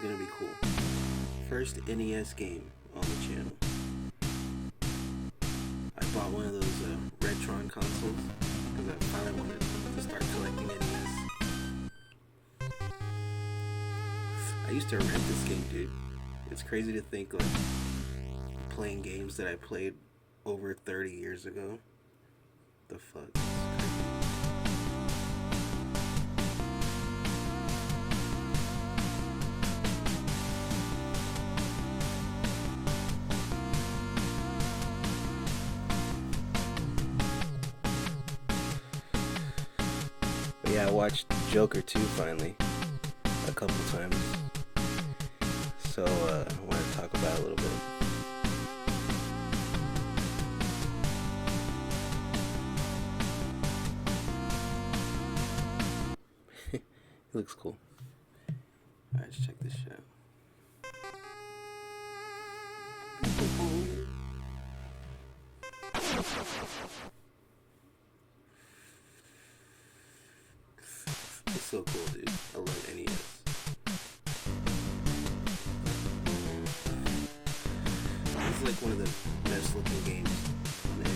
gonna be cool. First NES game on the channel. I bought one of those Retron consoles because I finally wanted to start collecting NES. I used to rent this game, dude. It's crazy to think like playing games that I played over 30 years ago. The fuck? But yeah, I watched Joker 2 finally a couple times. So I want to talk about it a little bit. It looks cool. Alright, let's check this shit out. It's so cool, dude. I love NES. This is like one of the best looking games on NES.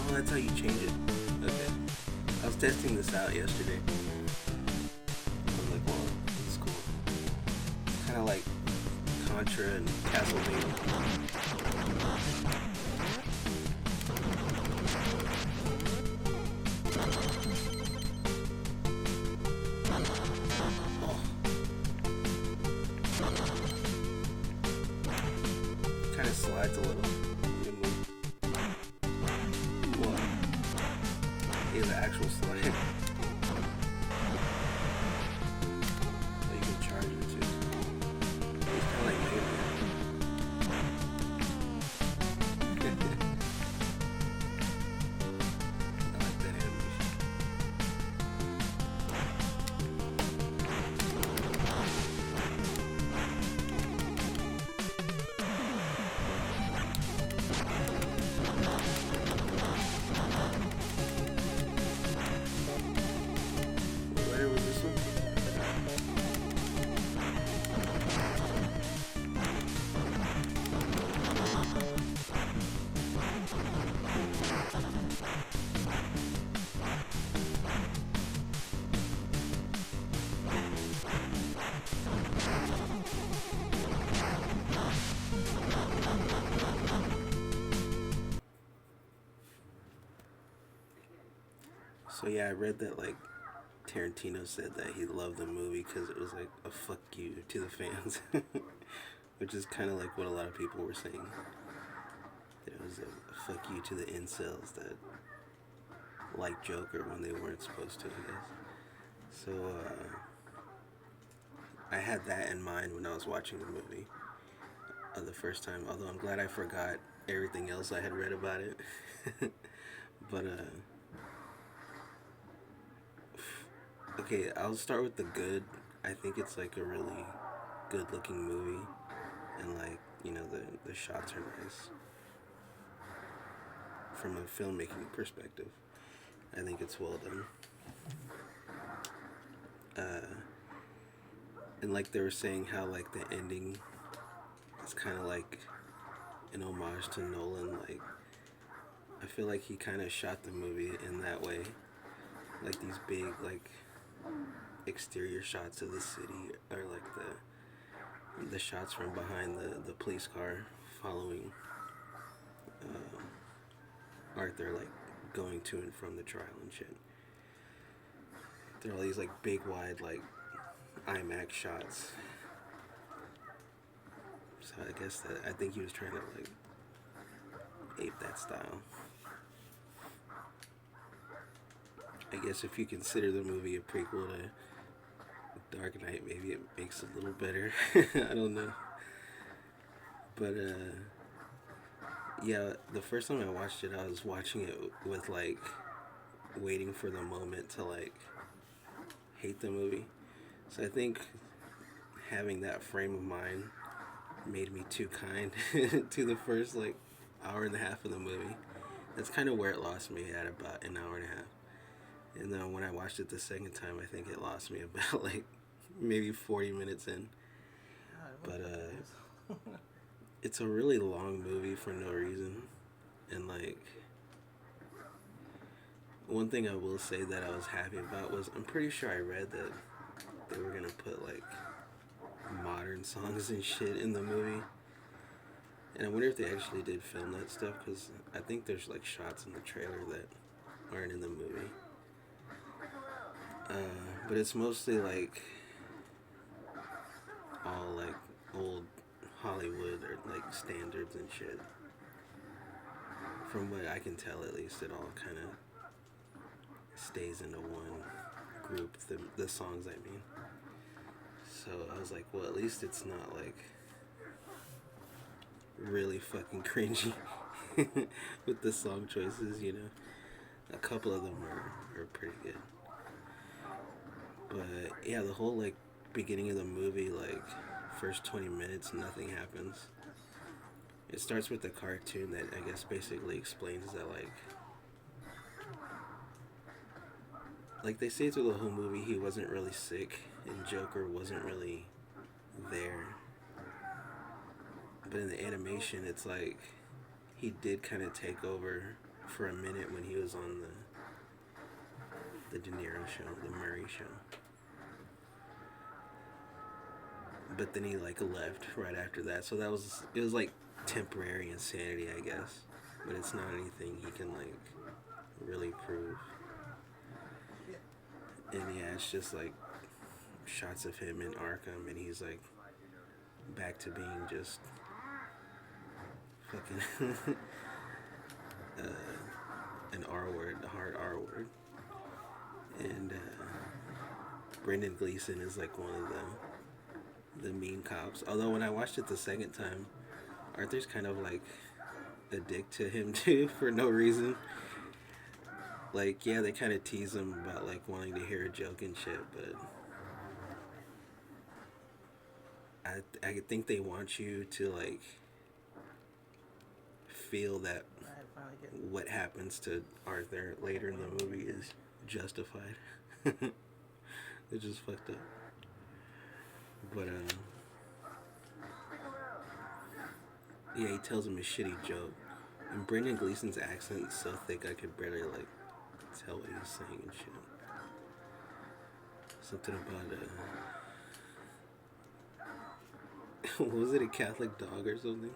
Oh, that's how you change it. Okay. I was testing this out yesterday. I was like, well, it's cool. Kind of like Contra and Castlevania. Kind of slides a little. Is an actual slide. So you can charge it too. It's kind of like Mega Man. I like that animation. Where was this one? So yeah, I read that like Tarantino said that he loved the movie because it was like a fuck you to the fans, which is kind of like what a lot of people were saying. There was a fuck you to the incels that like Joker when they weren't supposed to, I guess. So I had that in mind when I was watching the movie the first time. Although I'm glad I forgot everything else I had read about it. But okay, I'll start with the good. I think it's like a really good looking movie, and like, you know, the shots are nice from a filmmaking perspective. I think it's well done. And like they were saying how like the ending is kind of like an homage to Nolan. Like I feel like he kind of shot the movie in that way, like these big like exterior shots of the city, or like the shots from behind the police car following Arthur, like going to and from the trial and shit. There are all these like big wide like IMAX shots. So I guess that I think he was trying to like ape that style. I guess if you consider the movie a prequel to Dark Knight, maybe it makes it a little better. I don't know. But yeah, the first time I watched it, I was watching it with like waiting for the moment to like hate the movie. So I think having that frame of mind made me too kind to the first like hour and a half of the movie. That's kind of where it lost me at about an hour and a half. And then when I watched it the second time, I think it lost me about like maybe 40 minutes in. But it's a really long movie for no reason. And like one thing I will say that I was happy about was I'm pretty sure I read that they were gonna put like modern songs and shit in the movie. And I wonder if they actually did film that stuff, because I think there's like shots in the trailer that aren't in the movie. But it's mostly like all like old Hollywood or like standards and shit. From what I can tell, at least, it all kind of stays into one group, the songs I mean. So I was like, well, at least it's not like really fucking cringy with the song choices, you know. A couple of them are pretty good. But yeah, the whole like beginning of the movie, like first 20 minutes, nothing happens. It starts with the cartoon that I guess basically explains that like they say through the whole movie he wasn't really sick and Joker wasn't really there. But in the animation, it's like he did kind of take over for a minute when he was on the De Niro show, the Murray show. But then he like left right after that, so it was like temporary insanity, I guess. But it's not anything he can like really prove. And yeah, it's just like shots of him in Arkham, and he's like back to being just fucking an R word, the hard R word. And Brendan Gleeson is like one of the mean cops. Although when I watched it the second time, Arthur's kind of like a dick to him too for no reason. Like, yeah, they kind of tease him about like wanting to hear a joke and shit, but I think they want you to like feel that what happens to Arthur later in the movie is justified. It's just fucked up. But yeah, he tells him a shitty joke, and Brendan Gleeson's accent's so thick I could barely like tell what he's saying and shit. Something about was it a Catholic dog or something?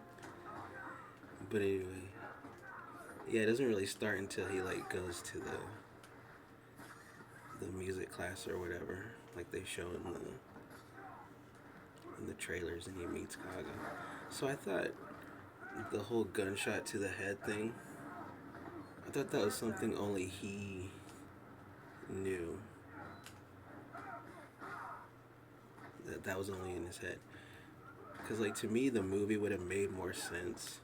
But anyway, yeah, it doesn't really start until he like goes to the music class or whatever, like they show in the trailers, and he meets Kaga. So I thought the whole gunshot to the head thing, I thought that was something only he knew. That was only in his head. Because like to me the movie would have made more sense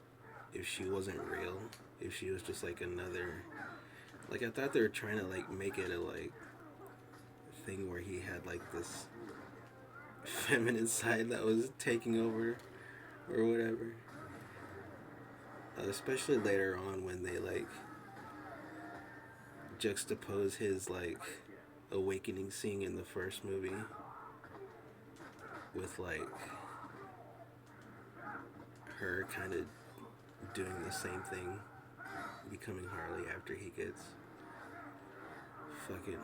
if she wasn't real, if she was just like another, like I thought they were trying to like make it a like thing where he had like this feminine side that was taking over or whatever. Especially later on when they like juxtapose his like awakening scene in the first movie with like her kind of doing the same thing, becoming Harley after he gets fucking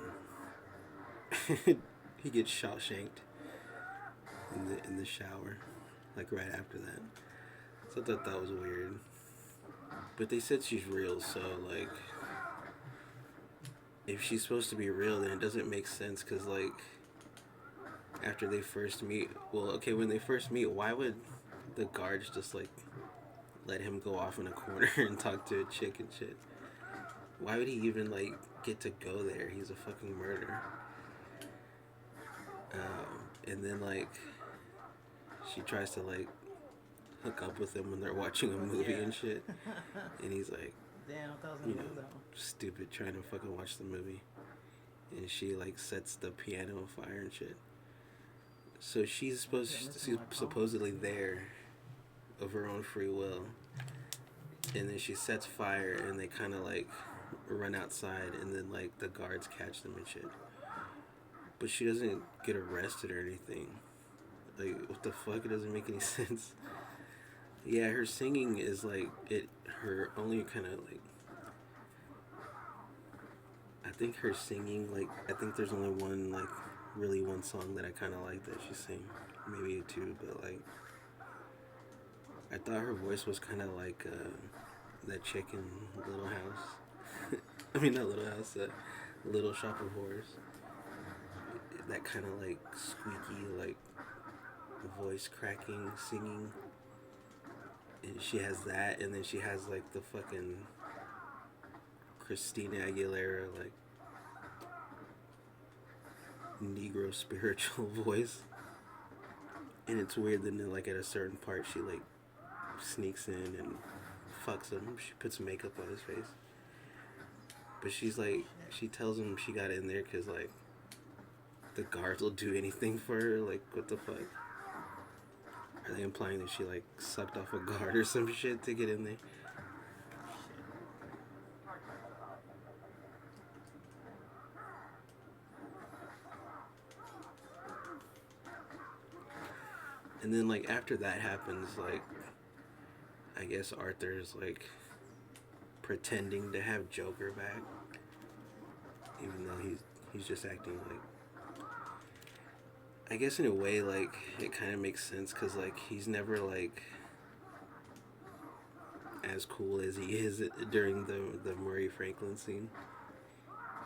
he gets Shawshanked in the shower, like right after that. So I thought that was weird. But they said she's real, so like, if she's supposed to be real, then it doesn't make sense. Cause like, after they first meet, well, okay, when they first meet, why would the guards just like let him go off in a corner and talk to a chick and shit? Why would he even like get to go there? He's a fucking murderer. And then like, she tries to like hook up with him when they're watching a movie and shit, and he's like, damn, I thought you know, stupid, trying to fucking watch the movie, and she like sets the piano on fire and shit. So she's supposedly there of her own free will, and then she sets fire, and they kind of like run outside, and then like the guards catch them and shit. But she doesn't get arrested or anything. Like, what the fuck? It doesn't make any sense. Yeah, her singing is like her only kind of like. I think her singing, like, I think there's only one song that I kind of like that she sings. Maybe two, but like, I thought her voice was kind of like that chick in Little House. I mean, not Little House, Little Shop of Horrors. That kind of like squeaky, like voice cracking singing. And she has that, and then she has like the fucking Christina Aguilera, like Negro spiritual voice. And it's weird that then, like, at a certain part she like sneaks in and fucks him. She puts makeup on his face. But she's like, she tells him she got in there because like the guards will do anything for her. Like, what the fuck? Are they implying that she like sucked off a guard or some shit to get in there? And then like after that happens, like, I guess Arthur's like pretending to have Joker back, even though he's just acting like. I guess in a way, like, it kind of makes sense because like he's never like as cool as he is during the Murray Franklin scene.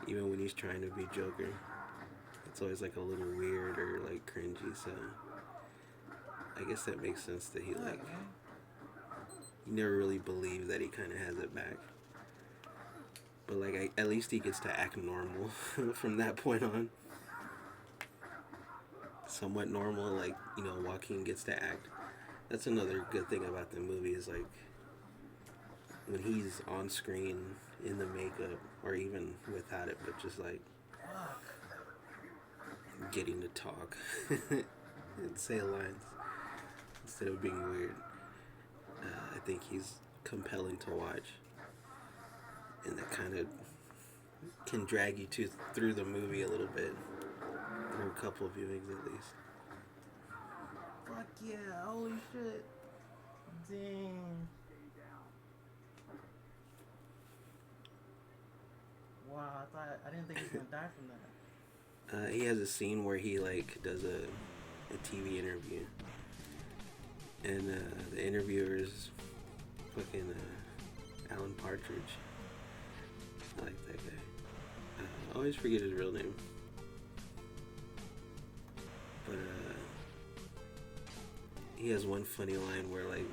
Even when he's trying to be Joker, it's always like a little weird or like cringy. So I guess that makes sense that he like, you never really believe that he kind of has it back. But like, at least he gets to act normal from that point on. Somewhat normal, like, you know, Joaquin gets to act. That's another good thing about the movie is like when he's on screen in the makeup or even without it, but just like getting to talk and say lines instead of being weird. I think he's compelling to watch, and that kind of can drag you through the movie a little bit, through a couple of viewings at least. Fuck yeah! Holy shit! Dang! Wow, I didn't think he was gonna die from that. He has a scene where he like does a TV interview, and the interviewer is fucking Alan Partridge. I like that guy. I always forget his real name. But he has one funny line where like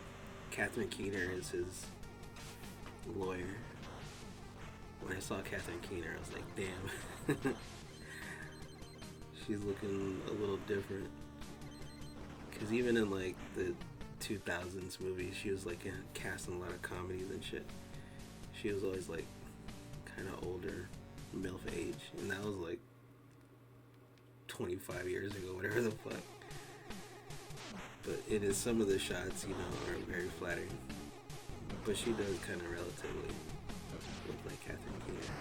Catherine Keener is his lawyer. When I saw Catherine Keener, I was like, damn. She's looking a little different. Because even in like the 2000s movies, she was like cast in a lot of comedies and shit. She was always like kind of older, MILF age. And that was like 25 years ago, whatever the fuck. But it is, some of the shots, you know, are very flattering. But she does kind of relatively look like Catherine Keener.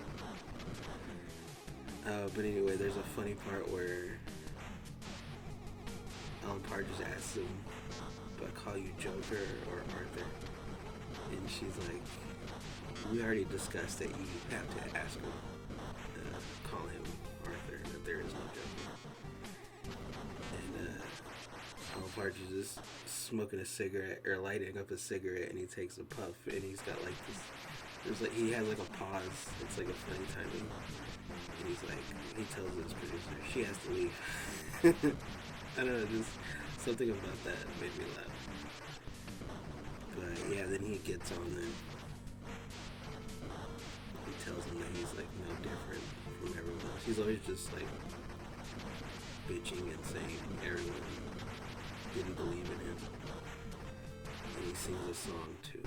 But anyway, there's a funny part where Alan Partridge asks him, do I call you Joker or Arthur? And she's like, we already discussed that you have to ask him, call him Arthur, that there is no Joker. Marge is just smoking a cigarette or lighting up a cigarette, and he takes a puff, and he's got like this. There's like he has like a pause. It's like a funny timing, and he's like he tells his producer she has to leave. I don't know, just something about that made me laugh. But yeah, then he gets on and he tells him that he's like no different from everyone else. He's always just like bitching and saying everyone didn't believe in him. And he sings a song to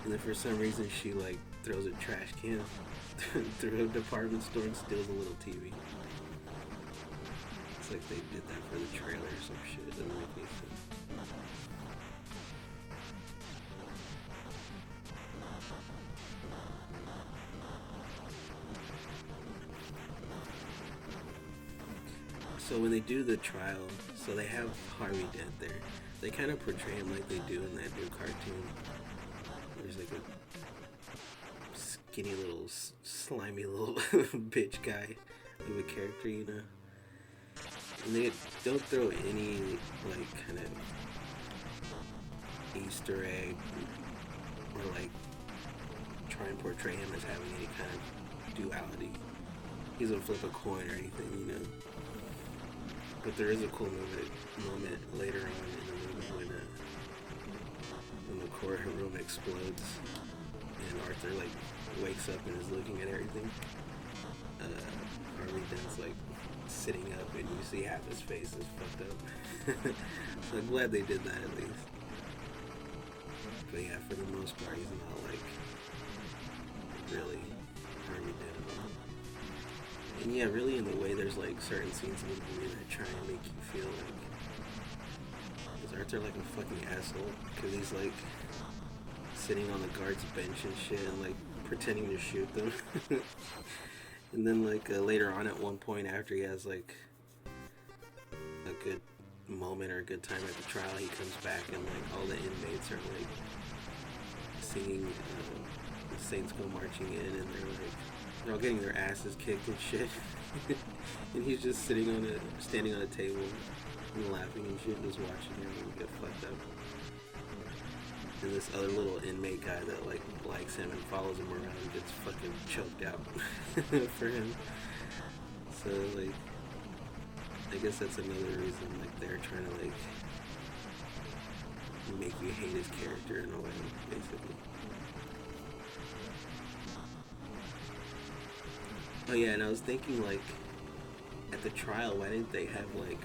and then for some reason she like throws a trash can through a department store and steals a little TV. It's like they did that for the trailer or some shit. It doesn't make any sense. So when they do the trial, so they have Harvey Dent there. They kind of portray him like they do in that new cartoon. There's like a skinny little, slimy little bitch guy of a character, you know? And they don't throw any, like, kind of Easter egg or, like, try and portray him as having any kind of duality. He doesn't flip a coin or anything, you know? But there is a cool moment later on in the movie when the courtroom explodes and Arthur, like, wakes up and is looking at everything. Harvey Dent's, like, sitting up and you see half his face is fucked up. So I'm glad they did that at least. But yeah, for the most part, he's not like really Harvey Dent at all. And yeah, really in the way there's like certain scenes in the movie that try and make you feel like, is Arthur like a fucking asshole? Because he's like sitting on the guard's bench and shit and like pretending to shoot them. And then like later on at one point after he has like a good moment or a good time at the trial, he comes back and like all the inmates are like singing the Saints Go Marching In, and they're all getting their asses kicked and shit. And he's just standing on a table and laughing and shit, just watching everyone get fucked up. And this other little inmate guy that like likes him and follows him around gets fucking choked out for him. So like, I guess that's another reason like they're trying to like make you hate his character in a way, basically. Oh yeah, and I was thinking like at the trial, why didn't they have like,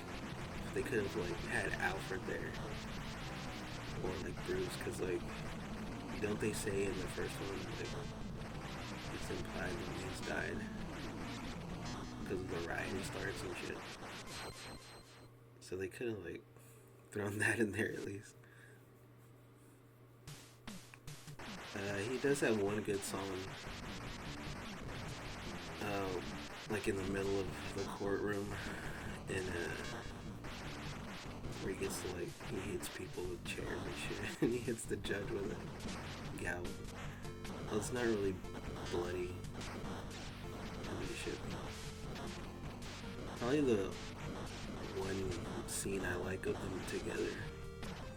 they could have like had Alfred there or like Bruce, because like don't they say in the first one like it's implied that he's died because of the rioting starts and shit, so they could have like thrown that in there at least. He does have one good song, like in the middle of the courtroom, and where he gets to like, he hits people with chairs and shit, and he hits the judge with a gavel. Well, it's not really bloody. I mean, it should be. Probably the one scene I like of them together,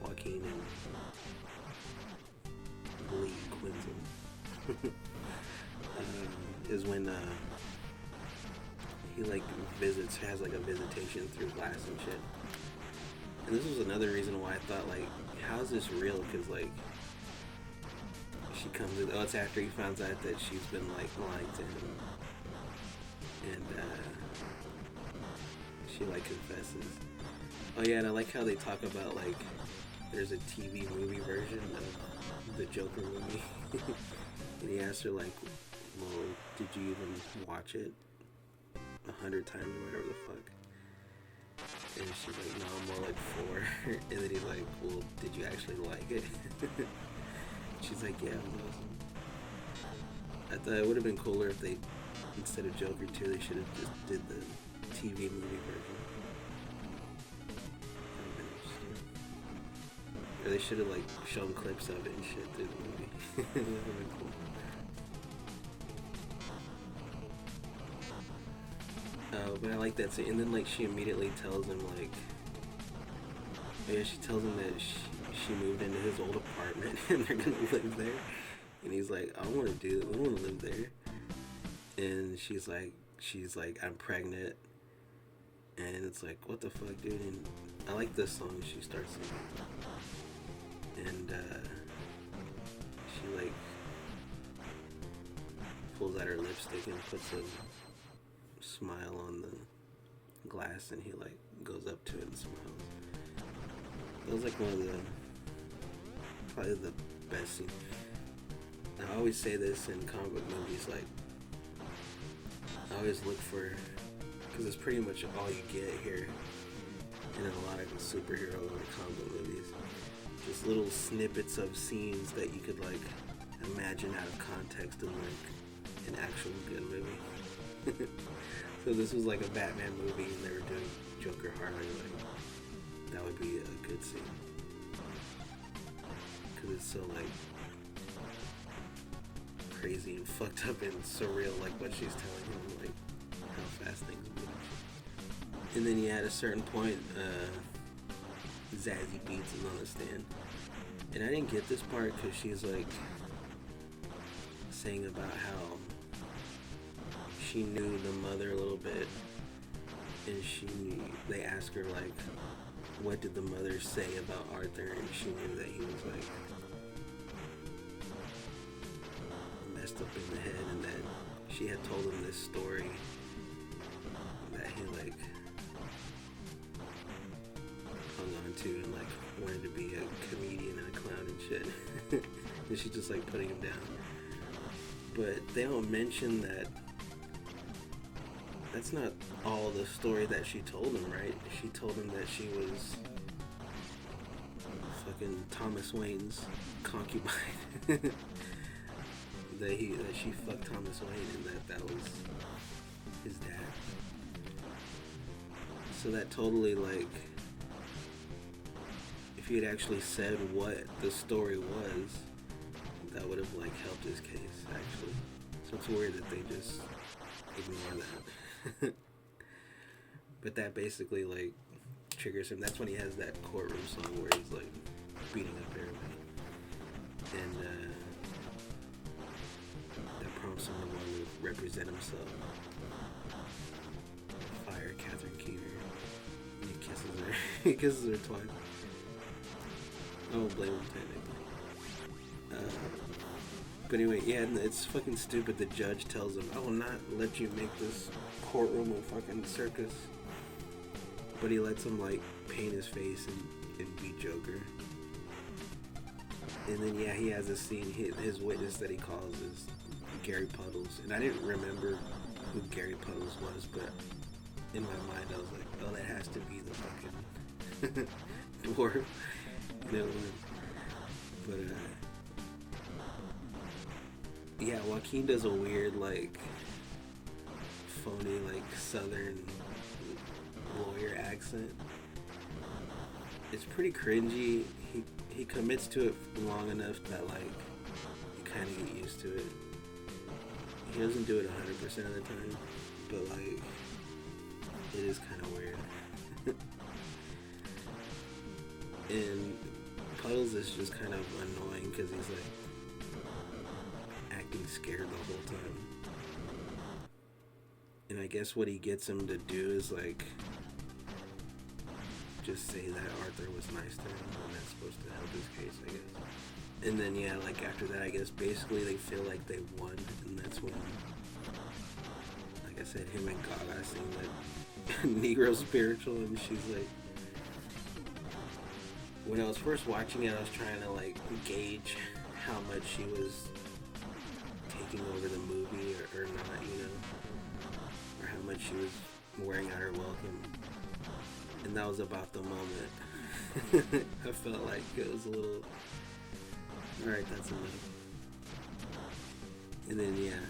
Joaquin and Lee Quinzel, is when he like visits, has like a visitation through glass and shit. And this was another reason why I thought like, how is this real? Because like, she comes in, it's after he finds out that she's been like lying to him, and she like confesses. Oh yeah, and I like how they talk about like, there's a TV movie version of the Joker movie. And he asks her like, well, did you even watch it 100 times or whatever the fuck? And she's like, no, more like 4. And then he's like, well, did you actually like it? She's like, yeah, it was. I thought it would have been cooler if they, instead of Joker 2, they should have just did the TV movie version. Or they should have like shown clips of it and shit through the movie. That would have been cool. But I like that scene. And then like she immediately tells him like, yeah, she tells him that she moved into his old apartment and they're gonna live there. And he's like, I don't want to do it. I don't want to live there. And she's like, I'm pregnant. And it's like, what the fuck, dude? And I like this song she starts singing. And she like pulls out her lipstick and puts a smile on the glass, and he like goes up to it and smiles. That was like one of the probably the best scenes. I always say this in comic book movies, like I always look for, because it's pretty much all you get here in a lot of superhero or comic book movies, just little snippets of scenes that you could like imagine out of context in like an actual good movie. So this was like a Batman movie and they were doing Joker Harley, like that would be a good scene, because it's so like crazy and fucked up and surreal, like what she's telling him, like how fast things move. And then at a certain point, Zazie Beetz is on the stand, and I didn't get this part because she's like saying about how she knew the mother a little bit, and they asked her like, what did the mother say about Arthur, and she knew that he was like messed up in the head, and that she had told him this story that he like hung on to and like wanted to be a comedian and a clown and shit. And she's just like putting him down. But they don't mention that that's not all the story that she told him, right? She told him that she was fucking Thomas Wayne's concubine. that she fucked Thomas Wayne, and that was his dad. So that totally, like, if he had actually said what the story was, that would have like helped his case actually. So it's weird that they just ignore that. But that basically like triggers him. That's when he has that courtroom song where he's like beating up everybody, and that prompts him to want to represent himself. Fire Catherine Keener. And he kisses her. He kisses her twice. I don't blame him technically. But anyway, yeah, it's fucking stupid. The judge tells him, I will not let you make this courtroom a fucking circus. But he lets him like paint his face and be Joker. And then yeah, he has a scene, his witness that he calls is Gary Puddles. And I didn't remember who Gary Puddles was, but in my mind I was like, oh, that has to be the fucking dwarf. You know, but yeah, Joaquin does a weird like phony like southern lawyer accent. It's pretty cringy. He commits to it long enough that like you kind of get used to it. He doesn't do it 100% of the time, but like it is kind of weird. And Puddles is just kind of annoying because he's like acting scared the whole time. And I guess what he gets him to do is like just say that Arthur was nice to him, and that's supposed to help his case, I guess. And then yeah, like after that, I guess basically they feel like they won, and that's when, like I said, him and Gaga sing like Negro Spiritual, and she's like, when I was first watching it, I was trying to like gauge how much she was taking over the movie or not, you know, or how much she was wearing out her welcome. And that was about the moment. I felt like it was a little, alright, that's enough. And then yeah,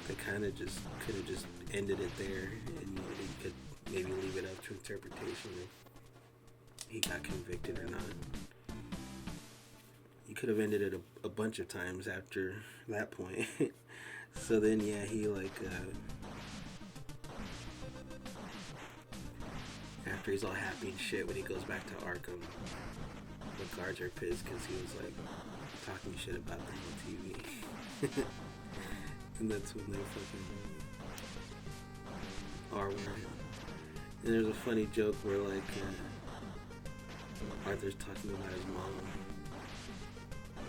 they kind of just could have just ended it there, and you could maybe leave it up to interpretation if he got convicted or not. You could have ended it a bunch of times after that point. So then yeah, he like after he's all happy and shit when he goes back to Arkham, the guards are pissed because he was like talking shit about them on TV. And that's when they fucking R-word him. And there's a funny joke where like Arthur's talking about his mom,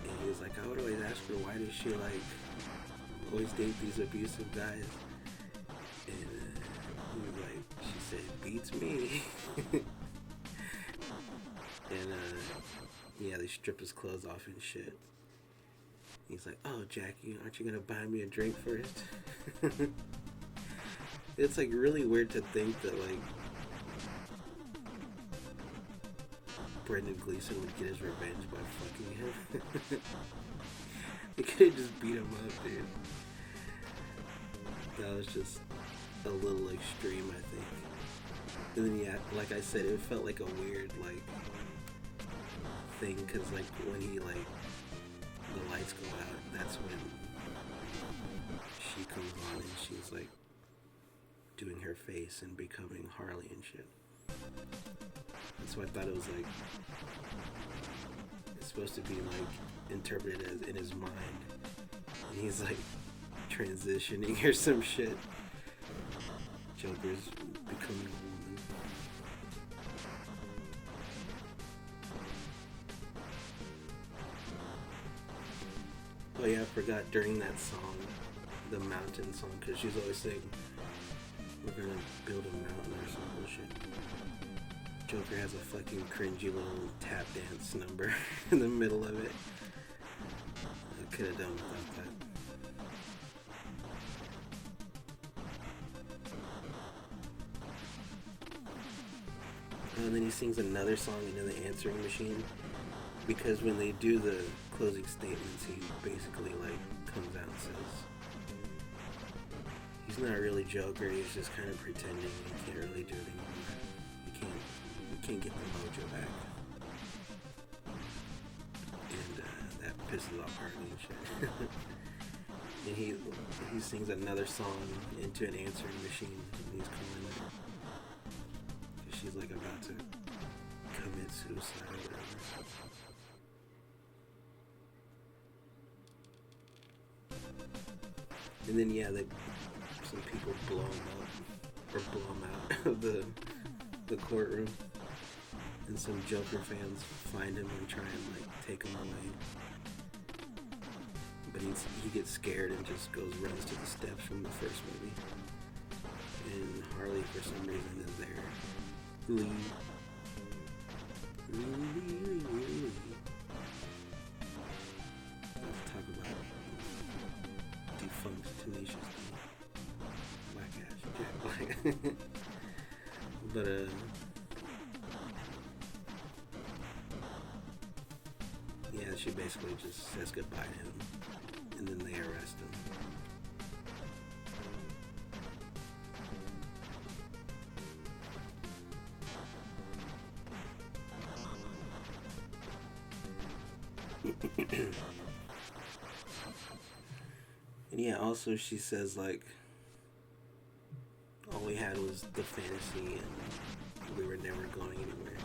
and he was like, I would always ask her, why does she like always date these abusive guys? And he was like, she said, beats me. And yeah, they stripped his clothes off and shit. He's like, oh, Jackie, aren't you gonna buy me a drink first? It's like really weird to think that like Brendan Gleeson would get his revenge by fucking him. They could have just beat him up, dude. That was just a little extreme, I think. And then yeah, like I said, it felt like a weird like thing, cause like when he like the lights go out, that's when she comes on and she's like doing her face and becoming Harley and shit. And so I thought it was like, it's supposed to be like interpreted as in his mind, and he's like transitioning or some shit. Joker's becoming a woman. Oh yeah, I forgot during that song, the mountain song, because she's always saying, we're gonna build a mountain or some bullshit. Joker has a fucking cringy little tap dance number in the middle of it. I could have done without that. And then he sings another song into the answering machine, because when they do the closing statements, he basically like comes out and says he's not really Joker, he's just kind of pretending, he can't really do it anymore. You can't get the mojo back. And that pisses off Harley and shit. And he sings another song into an answering machine, and he's calling her. She's like about to commit suicide or whatever. And then yeah, some people blow him up, or blow him out of the courtroom, and some Joker fans find him and try and like take him away. But he gets scared and just runs to the steps from the first movie. And Harley for some reason is there. Lee. Let's talk about defunct Tenacious D. Black ass Jack Black. But yeah, she basically just says goodbye to him, and then they arrest him. And yeah, also she says like all we had was the fantasy and we were never going anywhere.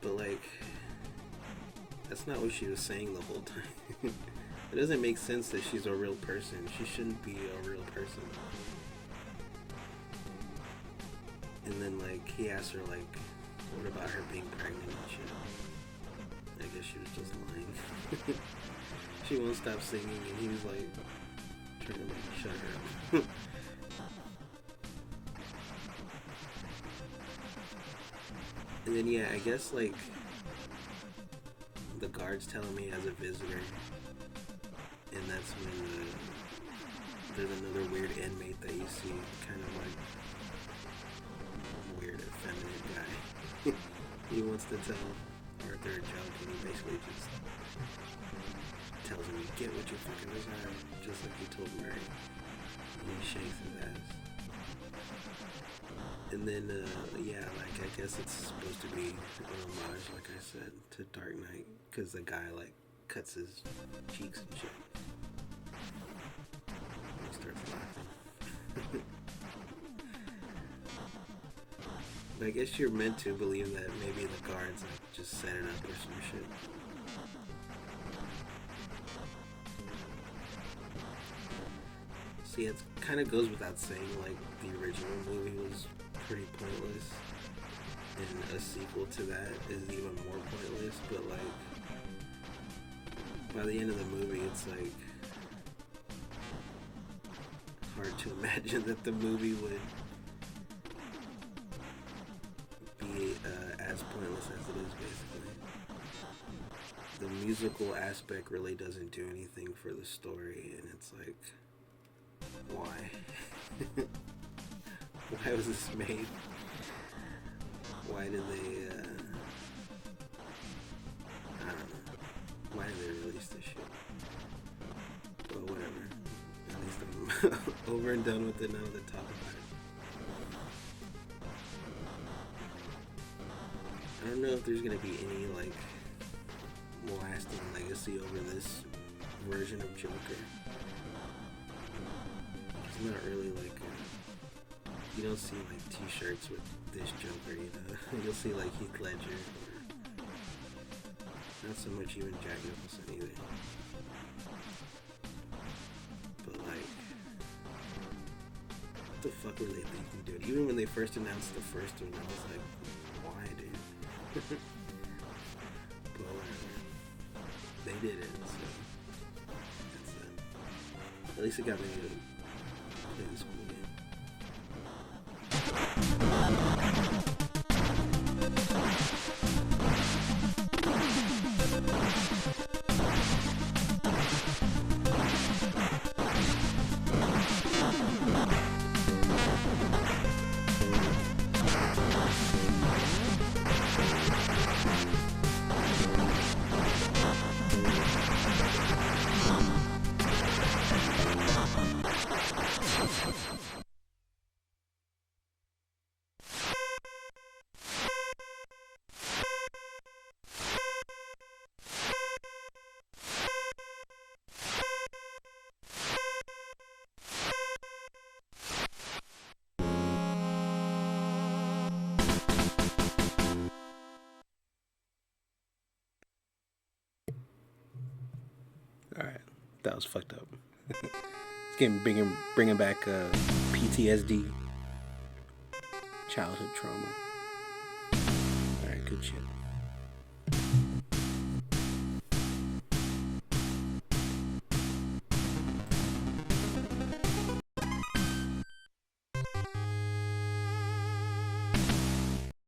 But like, that's not what she was saying the whole time. It doesn't make sense that she's a real person. She shouldn't be a real person. And then like he asked her like, what about her being pregnant and shit? I guess she was just lying. She won't stop singing, and he was like trying to like shut her up. And then yeah, I guess like the guard's telling me as a visitor, and that's when there's another weird inmate that you see, kind of like weird effeminate guy. He wants to tell Arthur a joke, and he basically just tells him, you get what you fucking deserve, just like he told Murray. And he shakes his ass. And then, yeah, like, I guess it's supposed to be an homage, like I said, to Dark Knight, because the guy, like, cuts his cheeks and shit. And he starts laughing. I guess you're meant to believe that maybe the guards like just set it up or some shit. See, it kind of goes without saying, like, the original movie was pretty pointless, and a sequel to that is even more pointless, but, like, by the end of the movie, it's, like, hard to imagine that the movie would be as pointless as it is, basically. The musical aspect really doesn't do anything for the story, and it's like, why? Why was this made? Why did they, I don't know. Why did they release this shit? But whatever. At least I'm over and done with it now to talk about it. I don't know if there's gonna be any, like, lasting legacy over this version of Joker. It's not really like you don't see like t-shirts with this Joker, you know. You'll see like Heath Ledger, or not so much even Jack Nicholson either. But like, what the fuck were they thinking, dude? Even when they first announced the first one, I was like, why, dude? But whatever. They did it, so that's it. At least it got me to play this movie. Alright, that was fucked up. It's bringing back PTSD, childhood trauma. Alright, good shit.